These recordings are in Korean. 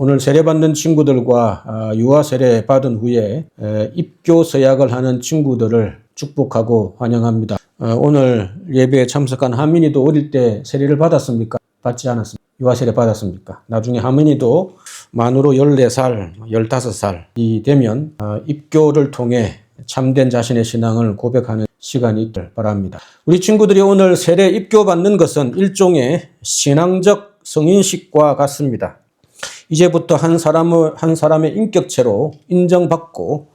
오늘 세례받는 친구들과 유아 세례 받은 후에 입교 서약을 하는 친구들을 축복하고 환영합니다. 오늘 예배에 참석한 하민이도 어릴 때 세례를 받았습니까? 받지 않았습니까? 유아 세례 받았습니까? 나중에 하민이도 만으로 14살, 15살이 되면 입교를 통해 참된 자신의 신앙을 고백하는 시간이 있길 바랍니다. 우리 친구들이 오늘 세례 입교받는 것은 일종의 신앙적 성인식과 같습니다. 이제부터 한 사람의 인격체로 인정받고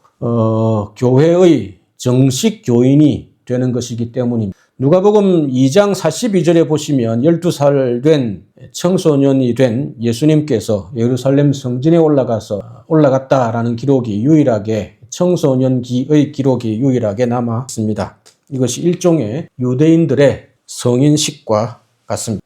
교회의 정식 교인이 되는 것이기 때문입니다. 누가복음 2장 42절에 보시면 12살 된 청소년이 된 예수님께서 예루살렘 성전에 올라갔다라는 기록이 유일하게 청소년기의 기록이 유일하게 남아 있습니다. 이것이 일종의 유대인들의 성인식과 같습니다.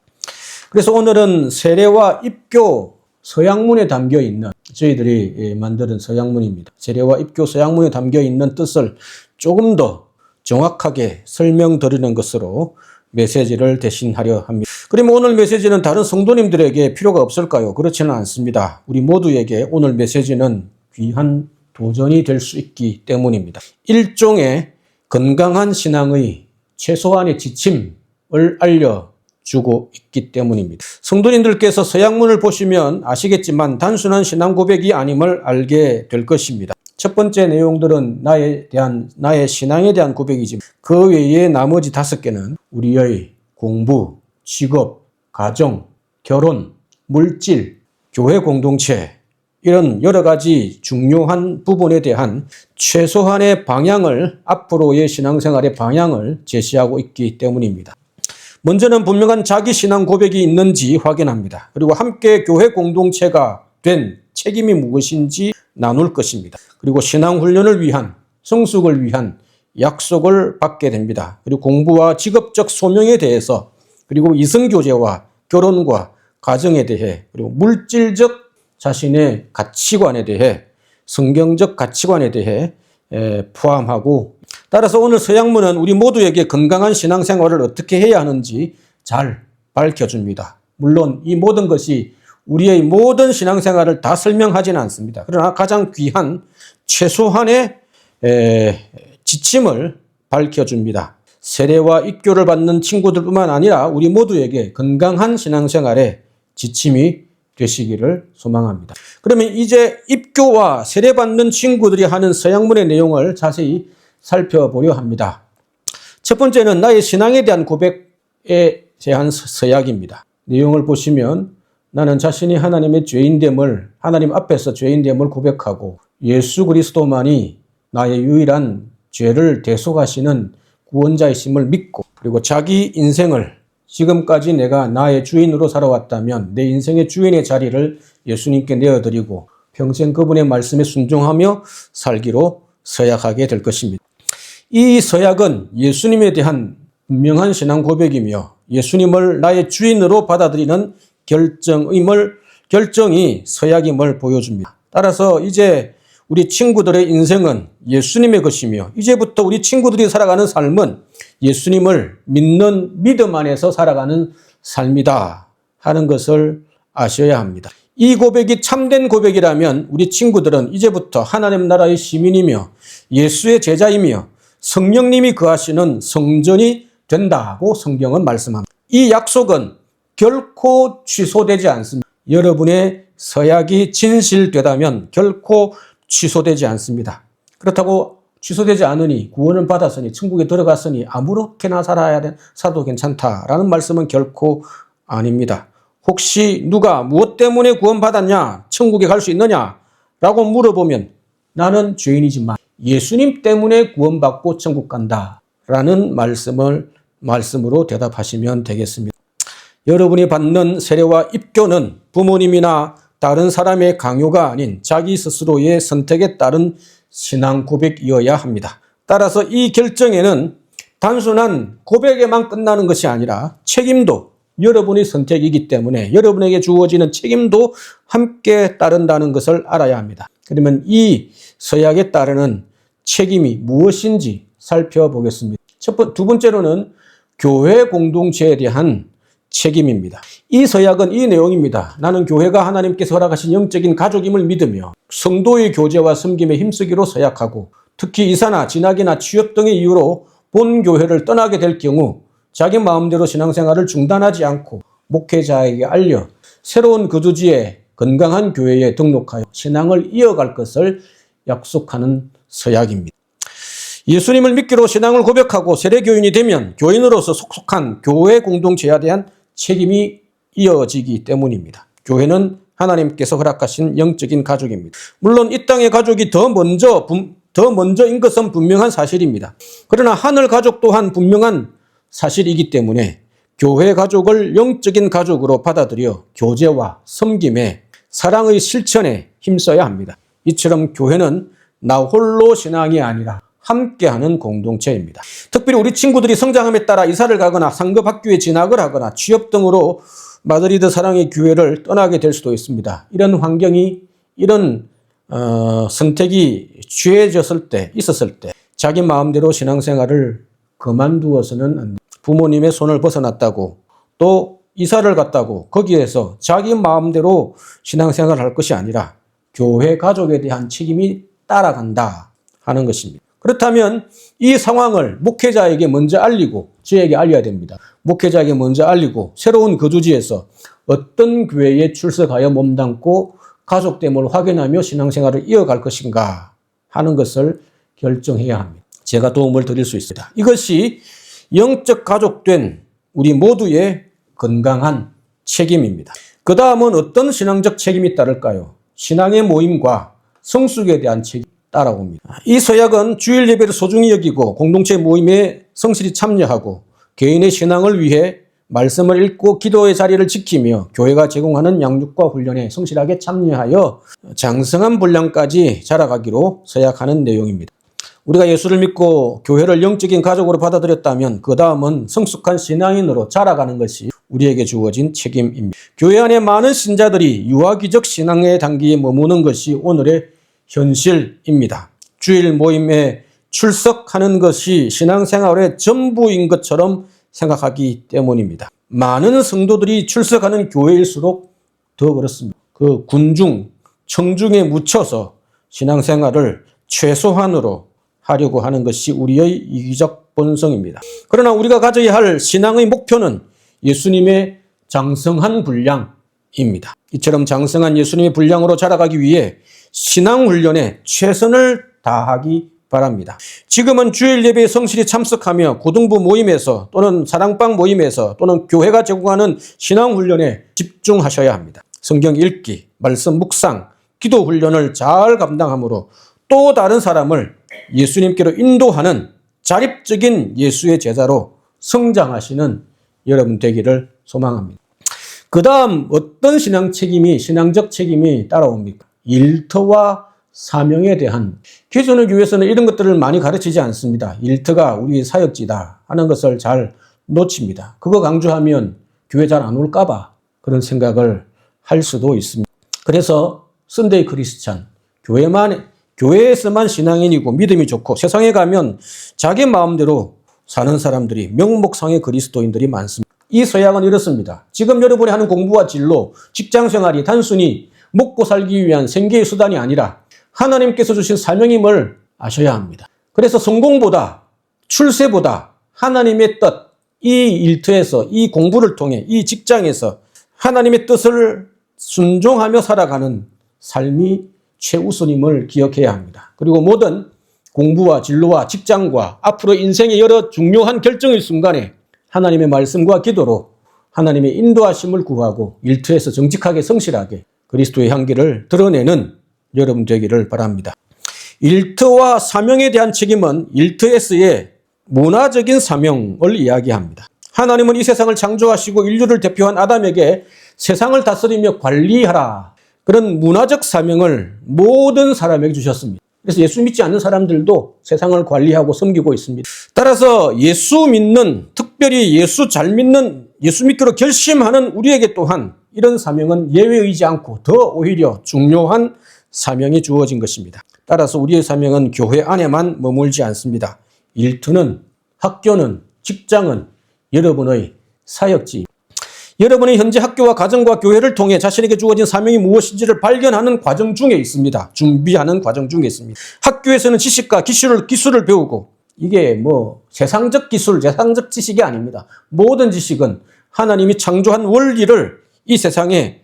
그래서 오늘은 세례와 입교 서약문에 담겨 있는 저희들이 만드는 서약문입니다. 세례와 입교 서약문에 담겨 있는 뜻을 조금 더 정확하게 설명드리는 것으로 메시지를 대신하려 합니다. 그러면 오늘 메시지는 다른 성도님들에게 필요가 없을까요? 그렇지는 않습니다. 우리 모두에게 오늘 메시지는 귀한 도전이 될 수 있기 때문입니다. 일종의 건강한 신앙의 최소한의 지침을 알려주고 있기 때문입니다. 성도님들께서 서약문을 보시면 아시겠지만 단순한 신앙 고백이 아님을 알게 될 것입니다. 첫 번째 내용들은 나의 신앙에 대한 고백이지만 그 외에 나머지 5개는 우리의 공부, 직업, 가정, 결혼, 물질, 교회 공동체 이런 여러 가지 중요한 부분에 대한 최소한의 방향을 앞으로의 신앙생활의 방향을 제시하고 있기 때문입니다. 먼저는 분명한 자기 신앙 고백이 있는지 확인합니다. 그리고 함께 교회 공동체가 된 책임이 무엇인지 나눌 것입니다. 그리고 신앙 훈련을 위한 성숙을 위한 약속을 받게 됩니다. 그리고 공부와 직업적 소명에 대해서 그리고 이성교제와 결혼과 가정에 대해 그리고 물질적 자신의 가치관에 대해 성경적 가치관에 대해 포함하고 따라서 오늘 서약문은 우리 모두에게 건강한 신앙생활을 어떻게 해야 하는지 잘 밝혀줍니다. 물론 이 모든 것이 우리의 모든 신앙생활을 다 설명하지는 않습니다. 그러나 가장 귀한 최소한의 지침을 밝혀줍니다. 세례와 입교를 받는 친구들뿐만 아니라 우리 모두에게 건강한 신앙생활의 지침이 되시기를 소망합니다. 그러면 이제 입교와 세례받는 친구들이 하는 서약문의 내용을 자세히 살펴보려 합니다. 첫 번째는 나의 신앙에 대한 고백에 대한 서약입니다. 내용을 보시면 나는 자신이 하나님의 죄인됨을 하나님 앞에서 죄인됨을 고백하고 예수 그리스도만이 나의 유일한 죄를 대속하시는 구원자이심을 믿고 그리고 자기 인생을 지금까지 내가 나의 주인으로 살아왔다면 내 인생의 주인의 자리를 예수님께 내어드리고 평생 그분의 말씀에 순종하며 살기로 서약하게 될 것입니다. 이 서약은 예수님에 대한 분명한 신앙 고백이며 예수님을 나의 주인으로 받아들이는 결정이 서약임을 보여줍니다. 따라서 이제 우리 친구들의 인생은 예수님의 것이며 이제부터 우리 친구들이 살아가는 삶은 예수님을 믿는 믿음 안에서 살아가는 삶이다 하는 것을 아셔야 합니다. 이 고백이 참된 고백이라면 우리 친구들은 이제부터 하나님 나라의 시민이며 예수의 제자이며 성령님이 거하시는 성전이 된다고 성경은 말씀합니다. 이 약속은 결코 취소되지 않습니다. 여러분의 서약이 진실되다면 결코 취소되지 않습니다. 그렇다고 취소되지 않으니 구원을 받았으니 천국에 들어갔으니 아무렇게나 살아도 괜찮다라는 말씀은 결코 아닙니다. 혹시 누가 무엇 때문에 구원받았냐? 천국에 갈 수 있느냐? 라고 물어보면 나는 죄인이지만 예수님 때문에 구원받고 천국 간다 라는 말씀으로 대답하시면 되겠습니다. 여러분이 받는 세례와 입교는 부모님이나 다른 사람의 강요가 아닌 자기 스스로의 선택에 따른 신앙 고백이어야 합니다. 따라서 이 결정에는 단순한 고백에만 끝나는 것이 아니라 책임도 여러분의 선택이기 때문에 여러분에게 주어지는 책임도 함께 따른다는 것을 알아야 합니다. 그러면 이 서약에 따르는 책임이 무엇인지 살펴보겠습니다. 두 번째로는 교회 공동체에 대한 책임입니다. 이 서약은 이 내용입니다. 나는 교회가 하나님께서 허락하신 영적인 가족임을 믿으며 성도의 교제와 섬김에 힘쓰기로 서약하고, 특히 이사나 진학이나 취업 등의 이유로 본 교회를 떠나게 될 경우 자기 마음대로 신앙생활을 중단하지 않고 목회자에게 알려 새로운 거주지에 건강한 교회에 등록하여 신앙을 이어갈 것을 약속하는 서약입니다. 예수님을 믿기로 신앙을 고백하고 세례교인이 되면 교인으로서 속속한 교회 공동체에 대한 책임이 이어지기 때문입니다. 교회는 하나님께서 허락하신 영적인 가족입니다. 물론 이 땅의 가족이 더 먼저인 것은 분명한 사실입니다. 그러나 하늘 가족 또한 분명한 사실이기 때문에 교회 가족을 영적인 가족으로 받아들여 교제와 섬김에 사랑의 실천에 힘써야 합니다. 이처럼 교회는 나 홀로 신앙이 아니라 함께하는 공동체입니다. 특별히 우리 친구들이 성장함에 따라 이사를 가거나 상급 학교에 진학을 하거나 취업 등으로 마드리드 사랑의 교회를 떠나게 될 수도 있습니다. 이런 환경이, 이런 선택이 있었을 때 자기 마음대로 신앙생활을 그만두어서는 안 됩니다. 부모님의 손을 벗어났다고, 또 이사를 갔다고 거기에서 자기 마음대로 신앙생활을 할 것이 아니라 교회 가족에 대한 책임이 따라간다 하는 것입니다. 그렇다면 이 상황을 목회자에게 먼저 알리고 저에게 알려야 됩니다. 목회자에게 먼저 알리고 새로운 거주지에서 어떤 교회에 출석하여 몸담고 가족됨을 확인하며 신앙생활을 이어갈 것인가 하는 것을 결정해야 합니다. 제가 도움을 드릴 수 있습니다. 이것이 영적 가족된 우리 모두의 건강한 책임입니다. 그 다음은 어떤 신앙적 책임이 따를까요? 신앙의 모임과 성숙에 대한 책임이 따라옵니다. 이 서약은 주일 예배를 소중히 여기고 공동체 모임에 성실히 참여하고 개인의 신앙을 위해 말씀을 읽고 기도의 자리를 지키며 교회가 제공하는 양육과 훈련에 성실하게 참여하여 장성한 분량까지 자라가기로 서약하는 내용입니다. 우리가 예수를 믿고 교회를 영적인 가족으로 받아들였다면 그 다음은 성숙한 신앙인으로 자라가는 것이 우리에게 주어진 책임입니다. 교회 안에 많은 신자들이 유아기적 신앙의 단계에 머무는 것이 오늘의 현실입니다. 주일 모임에 출석하는 것이 신앙생활의 전부인 것처럼 생각하기 때문입니다. 많은 성도들이 출석하는 교회일수록 더 그렇습니다. 그 군중, 청중에 묻혀서 신앙생활을 최소한으로 하려고 하는 것이 우리의 이기적 본성입니다. 그러나 우리가 가져야 할 신앙의 목표는 예수님의 장성한 분량입니다. 이처럼 장성한 예수님의 분량으로 자라가기 위해 신앙훈련에 최선을 다하기 바랍니다. 지금은 주일 예배에 성실히 참석하며 고등부 모임에서 또는 사랑방 모임에서 또는 교회가 제공하는 신앙훈련에 집중하셔야 합니다. 성경 읽기, 말씀 묵상, 기도 훈련을 잘 감당하므로 또 다른 사람을 예수님께로 인도하는 자립적인 예수의 제자로 성장하시는 여러분 되기를 소망합니다. 그 다음 어떤 신앙적 책임이 따라옵니까? 일터와 사명에 대한, 기존의 교회에서는 이런 것들을 많이 가르치지 않습니다. 일터가 우리의 사역지다 하는 것을 잘 놓칩니다. 그거 강조하면 교회 잘 안 올까봐 그런 생각을 할 수도 있습니다. 그래서 선데이 크리스찬, 교회에서만 신앙인이고 믿음이 좋고 세상에 가면 자기 마음대로 사는 사람들이, 명목상의 그리스도인들이 많습니다. 이 서약은 이렇습니다. 지금 여러분이 하는 공부와 진로, 직장생활이 단순히 먹고 살기 위한 생계의 수단이 아니라 하나님께서 주신 사명임을 아셔야 합니다. 그래서 성공보다, 출세보다 하나님의 뜻, 이 일터에서, 이 공부를 통해, 이 직장에서 하나님의 뜻을 순종하며 살아가는 삶이 최우선임을 기억해야 합니다. 그리고 모든 공부와 진로와 직장과 앞으로 인생의 여러 중요한 결정의 순간에 하나님의 말씀과 기도로 하나님의 인도하심을 구하고 일터에서 정직하게 성실하게 그리스도의 향기를 드러내는 여러분 되기를 바랍니다. 일터와 사명에 대한 책임은 일터에서의 문화적인 사명을 이야기합니다. 하나님은 이 세상을 창조하시고 인류를 대표한 아담에게 세상을 다스리며 관리하라, 그런 문화적 사명을 모든 사람에게 주셨습니다. 그래서 예수 믿지 않는 사람들도 세상을 관리하고 섬기고 있습니다. 따라서 예수 믿는, 특별히 예수 잘 믿는, 예수 믿기로 결심하는 우리에게 또한 이런 사명은 예외이지 않고 더 오히려 중요한 사명이 주어진 것입니다. 따라서 우리의 사명은 교회 안에만 머물지 않습니다. 일터는, 학교는, 직장은 여러분의 사역지. 여러분이 현재 학교와 가정과 교회를 통해 자신에게 주어진 사명이 무엇인지를 발견하는 과정 중에 있습니다. 준비하는 과정 중에 있습니다. 학교에서는 지식과 기술을 배우고 이게 뭐 세상적 기술, 세상적 지식이 아닙니다. 모든 지식은 하나님이 창조한 원리를 이 세상에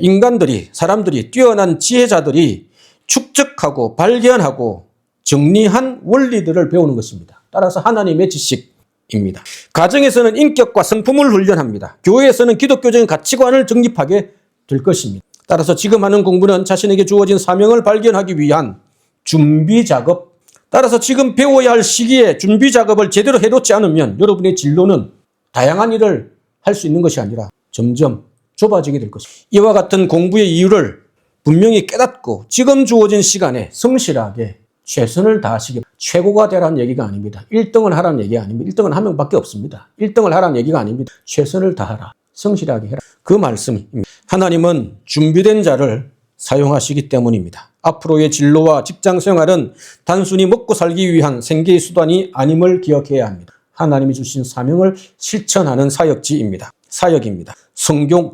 인간들이, 사람들이, 뛰어난 지혜자들이 축적하고 발견하고 정리한 원리들을 배우는 것입니다. 따라서 하나님의 지식입니다. 가정에서는 인격과 성품을 훈련합니다. 교회에서는 기독교적인 가치관을 정립하게 될 것입니다. 따라서 지금 하는 공부는 자신에게 주어진 사명을 발견하기 위한 준비 작업. 따라서 지금 배워야 할 시기에 준비 작업을 제대로 해놓지 않으면 여러분의 진로는 다양한 일을 할 수 있는 것이 아니라 점점 좁아지게 될 것입니다. 이와 같은 공부의 이유를 분명히 깨닫고 지금 주어진 시간에 성실하게 최선을 다하시기 바랍니다. 최고가 되라는 얘기가 아닙니다. 1등을 하라는 얘기가 아닙니다. 1등은 한 명밖에 없습니다. 1등을 하라는 얘기가 아닙니다. 최선을 다하라. 성실하게 해라. 그 말씀입니다. 하나님은 준비된 자를 사용하시기 때문입니다. 앞으로의 진로와 직장 생활은 단순히 먹고 살기 위한 생계의 수단이 아님을 기억해야 합니다. 하나님이 주신 사명을 실천하는 사역입니다.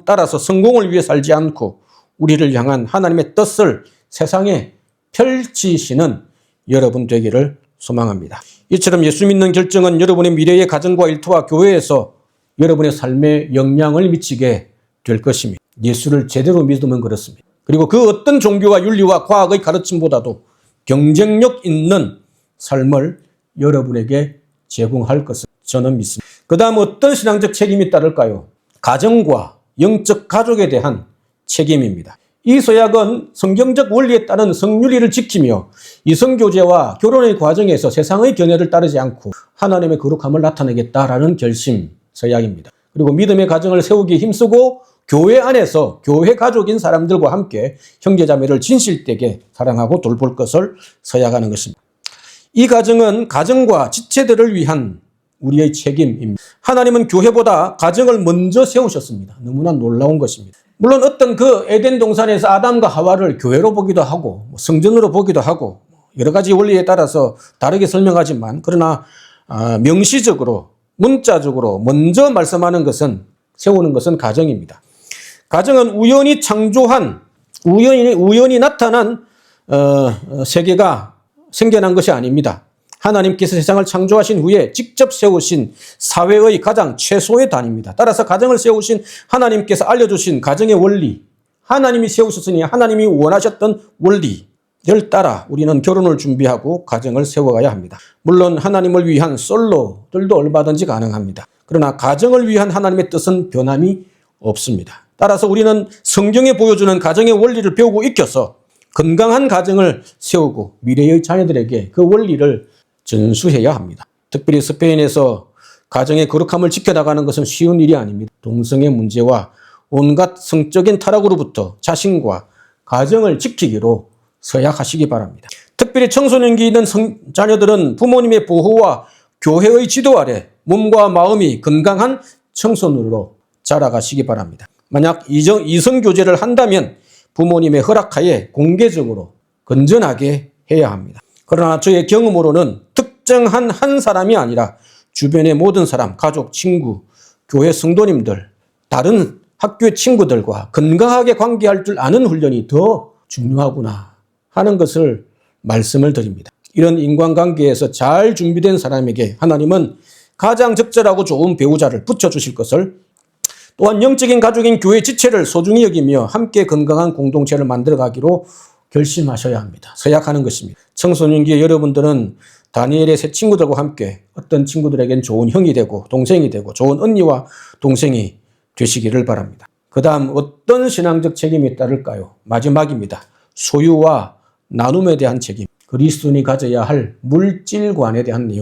따라서 성공을 위해 살지 않고 우리를 향한 하나님의 뜻을 세상에 펼치시는 여러분 되기를 소망합니다. 이처럼 예수 믿는 결정은 여러분의 미래의 가정과 일터와 교회에서 여러분의 삶에 영향을 미치게 될 것입니다. 예수를 제대로 믿으면 그렇습니다. 그리고 그 어떤 종교와 윤리와 과학의 가르침보다도 경쟁력 있는 삶을 여러분에게 제공할 것을 저는 믿습니다. 그 다음 어떤 신앙적 책임이 따를까요? 가정과 영적 가족에 대한 책임입니다. 이 서약은 성경적 원리에 따른 성윤리를 지키며 이성교제와 결혼의 과정에서 세상의 견해를 따르지 않고 하나님의 거룩함을 나타내겠다라는 결심 서약입니다. 그리고 믿음의 가정을 세우기에 힘쓰고 교회 안에서 교회 가족인 사람들과 함께 형제자매를 진실되게 사랑하고 돌볼 것을 서약하는 것입니다. 이 가정은 가정과 지체들을 위한 우리의 책임입니다. 하나님은 교회보다 가정을 먼저 세우셨습니다. 너무나 놀라운 것입니다. 물론 어떤 그 에덴 동산에서 아담과 하와를 교회로 보기도 하고 성전으로 보기도 하고 여러 가지 원리에 따라서 다르게 설명하지만 그러나 명시적으로 문자적으로 먼저 말씀하는 것은 세우는 것은 가정입니다. 가정은 우연히 나타난 세계가 생겨난 것이 아닙니다. 하나님께서 세상을 창조하신 후에 직접 세우신 사회의 가장 최소의 단위입니다. 따라서 가정을 세우신 하나님께서 알려주신 가정의 원리, 하나님이 세우셨으니 하나님이 원하셨던 원리를 따라 우리는 결혼을 준비하고 가정을 세워가야 합니다. 물론 하나님을 위한 솔로들도 얼마든지 가능합니다. 그러나 가정을 위한 하나님의 뜻은 변함이 없습니다. 따라서 우리는 성경에 보여주는 가정의 원리를 배우고 익혀서 건강한 가정을 세우고 미래의 자녀들에게 그 원리를 전수해야 합니다. 특별히 스페인에서 가정의 거룩함을 지켜나가는 것은 쉬운 일이 아닙니다. 동성애 문제와 온갖 성적인 타락으로부터 자신과 가정을 지키기로 서약하시기 바랍니다. 특별히 청소년기에 있는 자녀들은 부모님의 보호와 교회의 지도 아래 몸과 마음이 건강한 청소년으로 자라가시기 바랍니다. 만약 이성교제를 한다면 부모님의 허락하에 공개적으로 건전하게 해야 합니다. 그러나 저의 경험으로는 특정한 한 사람이 아니라 주변의 모든 사람, 가족, 친구, 교회 성도님들, 다른 학교의 친구들과 건강하게 관계할 줄 아는 훈련이 더 중요하구나 하는 것을 말씀을 드립니다. 이런 인간관계에서 잘 준비된 사람에게 하나님은 가장 적절하고 좋은 배우자를 붙여주실 것을, 또한 영적인 가족인 교회 지체를 소중히 여기며 함께 건강한 공동체를 만들어가기로 결심하셔야 합니다. 서약하는 것입니다. 청소년기에 여러분들은 다니엘의 새 친구들과 함께 어떤 친구들에겐 좋은 형이 되고 동생이 되고 좋은 언니와 동생이 되시기를 바랍니다. 그 다음 어떤 신앙적 책임이 따를까요? 마지막입니다. 소유와 나눔에 대한 책임, 그리스도인이 가져야 할 물질관에 대한 내용.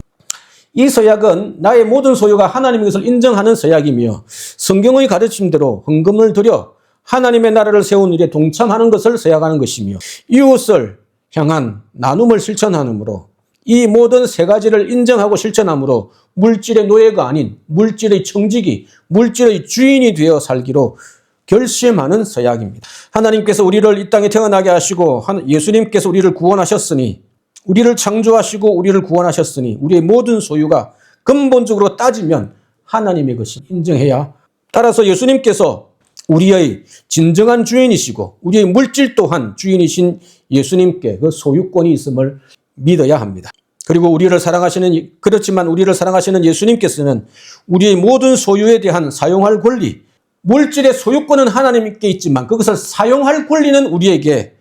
이 서약은 나의 모든 소유가 하나님의 것을 인정하는 서약이며 성경의 가르침대로 헌금을 들여 하나님의 나라를 세우는 일에 동참하는 것을 서약하는 것이며 이웃을 향한 나눔을 실천하므로 이 모든 세 가지를 인정하고 실천하므로 물질의 노예가 아닌 물질의 청지기, 물질의 주인이 되어 살기로 결심하는 서약입니다. 하나님께서 우리를 이 땅에 태어나게 하시고 예수님께서 우리를 구원하셨으니, 우리를 창조하시고 우리를 구원하셨으니 우리의 모든 소유가 근본적으로 따지면 하나님의 것이 인정해야 따라서 예수님께서 우리의 진정한 주인이시고 우리의 물질 또한 주인이신 예수님께 그 소유권이 있음을 믿어야 합니다. 그리고 그렇지만 우리를 사랑하시는 예수님께서는 우리의 모든 소유에 대한 사용할 권리, 물질의 소유권은 하나님께 있지만 그것을 사용할 권리는 우리에게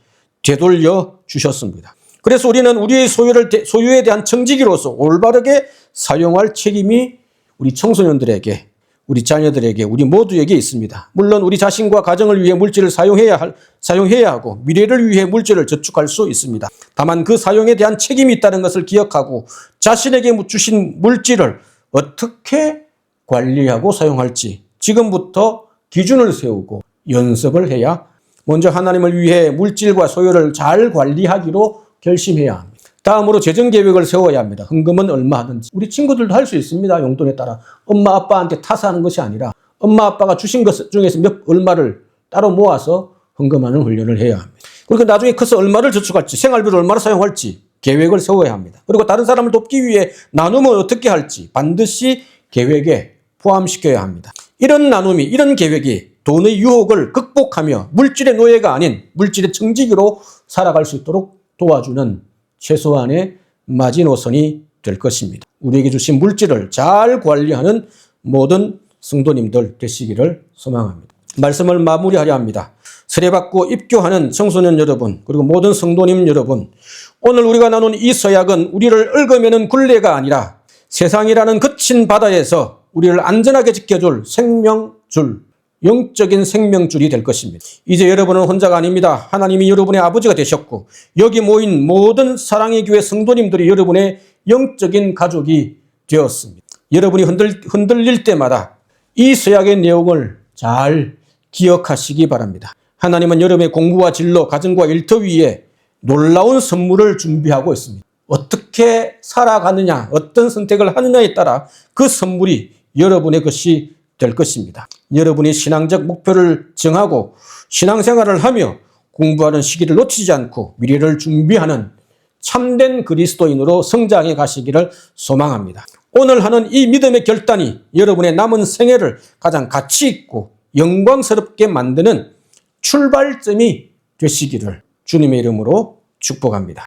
되돌려 주셨습니다. 그래서 우리는 우리의 소유에 대한 청지기로서 올바르게 사용할 책임이 우리 청소년들에게, 우리 자녀들에게, 우리 모두에게 있습니다. 물론 우리 자신과 가정을 위해 물질을 사용해야 하고 미래를 위해 물질을 저축할 수 있습니다. 다만 그 사용에 대한 책임이 있다는 것을 기억하고 자신에게 주신 물질을 어떻게 관리하고 사용할지 지금부터 기준을 세우고 연습을 해야 먼저 하나님을 위해 물질과 소유를 잘 관리하기로 결심해야 합니다. 다음으로 재정계획을 세워야 합니다. 헌금은 얼마 하든지. 우리 친구들도 할 수 있습니다. 용돈에 따라. 엄마 아빠한테 타사하는 것이 아니라 엄마 아빠가 주신 것 중에서 얼마를 따로 모아서 헌금하는 훈련을 해야 합니다. 그리고 나중에 커서 얼마를 저축할지, 생활비를 얼마나 사용할지 계획을 세워야 합니다. 그리고 다른 사람을 돕기 위해 나누면 어떻게 할지 반드시 계획에 포함시켜야 합니다. 이런 나눔이, 이런 계획이 돈의 유혹을 극복하며 물질의 노예가 아닌 물질의 청지기로 살아갈 수 있도록 도와주는 최소한의 마지노선이 될 것입니다. 우리에게 주신 물질을 잘 관리하는 모든 성도님들 되시기를 소망합니다. 말씀을 마무리하려 합니다. 세례받고 입교하는 청소년 여러분, 그리고 모든 성도님 여러분, 오늘 우리가 나눈 이 서약은 우리를 얽어매는 굴레가 아니라 세상이라는 거친 바다에서 우리를 안전하게 지켜줄 생명줄, 영적인 생명줄이 될 것입니다. 이제 여러분은 혼자가 아닙니다. 하나님이 여러분의 아버지가 되셨고 여기 모인 모든 사랑의 교회 성도님들이 여러분의 영적인 가족이 되었습니다. 여러분이 흔들릴 때마다 이 서약의 내용을 잘 기억하시기 바랍니다. 하나님은 여러분의 공부와 진로, 가정과 일터 위에 놀라운 선물을 준비하고 있습니다. 어떻게 살아가느냐, 어떤 선택을 하느냐에 따라 그 선물이 여러분의 것이 될 것입니다. 여러분이 신앙적 목표를 정하고 신앙생활을 하며 공부하는 시기를 놓치지 않고 미래를 준비하는 참된 그리스도인으로 성장해 가시기를 소망합니다. 오늘 하는 이 믿음의 결단이 여러분의 남은 생애를 가장 가치 있고 영광스럽게 만드는 출발점이 되시기를 주님의 이름으로 축복합니다.